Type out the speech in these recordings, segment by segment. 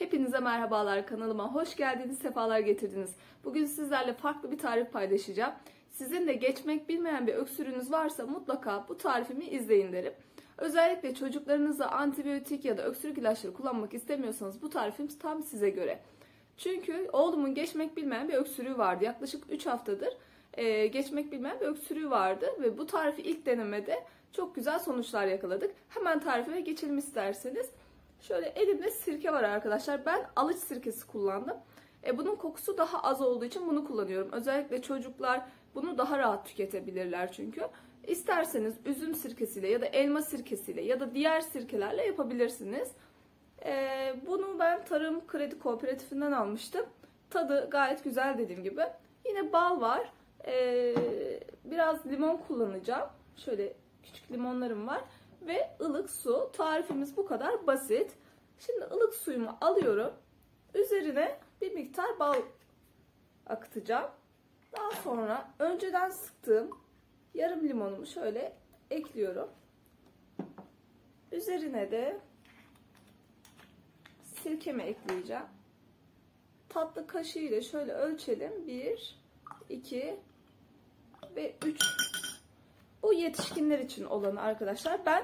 Hepinize merhabalar, kanalıma hoş geldiniz, sefalar getirdiniz. Bugün sizlerle farklı bir tarif paylaşacağım. Sizin de geçmek bilmeyen bir öksürüğünüz varsa mutlaka bu tarifimi izleyin derim. Özellikle çocuklarınıza antibiyotik ya da öksürük ilaçları kullanmak istemiyorsanız bu tarifim tam size göre. Çünkü oğlumun geçmek bilmeyen bir öksürüğü vardı. Yaklaşık 3 haftadır geçmek bilmeyen bir öksürüğü vardı. Ve bu tarifi ilk denemede çok güzel sonuçlar yakaladık. Hemen tarifime geçelim isterseniz. Şöyle elimde sirke var arkadaşlar. Ben alıç sirkesi kullandım. Bunun kokusu daha az olduğu için bunu kullanıyorum. Özellikle çocuklar bunu daha rahat tüketebilirler çünkü. İsterseniz üzüm sirkesiyle ya da elma sirkesiyle ya da diğer sirkelerle yapabilirsiniz. Bunu ben Tarım Kredi Kooperatifinden almıştım. Tadı gayet güzel dediğim gibi. Yine bal var. Biraz limon kullanacağım. Şöyle küçük limonlarım var. Ve ılık su. Tarifimiz bu kadar basit. Şimdi ılık suyumu alıyorum. Üzerine bir miktar bal akıtacağım. Daha sonra önceden sıktığım yarım limonumu şöyle ekliyorum. Üzerine de sirkemi ekleyeceğim. Tatlı kaşığı ile şöyle ölçelim. 1, 2 ve 3. Bu yetişkinler için olanı arkadaşlar. Ben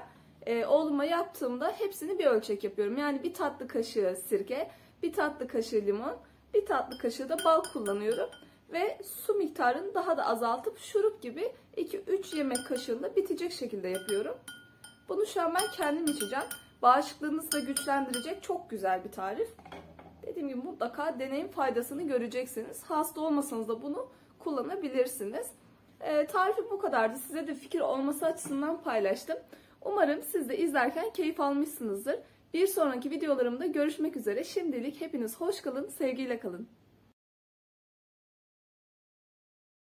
oğluma yaptığımda hepsini bir ölçek yapıyorum. Yani bir tatlı kaşığı sirke, bir tatlı kaşığı limon, bir tatlı kaşığı da bal kullanıyorum. Ve su miktarını daha da azaltıp şurup gibi 2-3 yemek kaşığında bitecek şekilde yapıyorum. Bunu şu an ben kendim içeceğim. Bağışıklığınızı da güçlendirecek çok güzel bir tarif. Dediğim gibi mutlaka deneyin, faydasını göreceksiniz. Hasta olmasanız da bunu kullanabilirsiniz. Tarifim bu kadardı. Size de fikir olması açısından paylaştım. Umarım siz de izlerken keyif almışsınızdır. Bir sonraki videolarımda görüşmek üzere. Şimdilik hepiniz hoş kalın, sevgiyle kalın.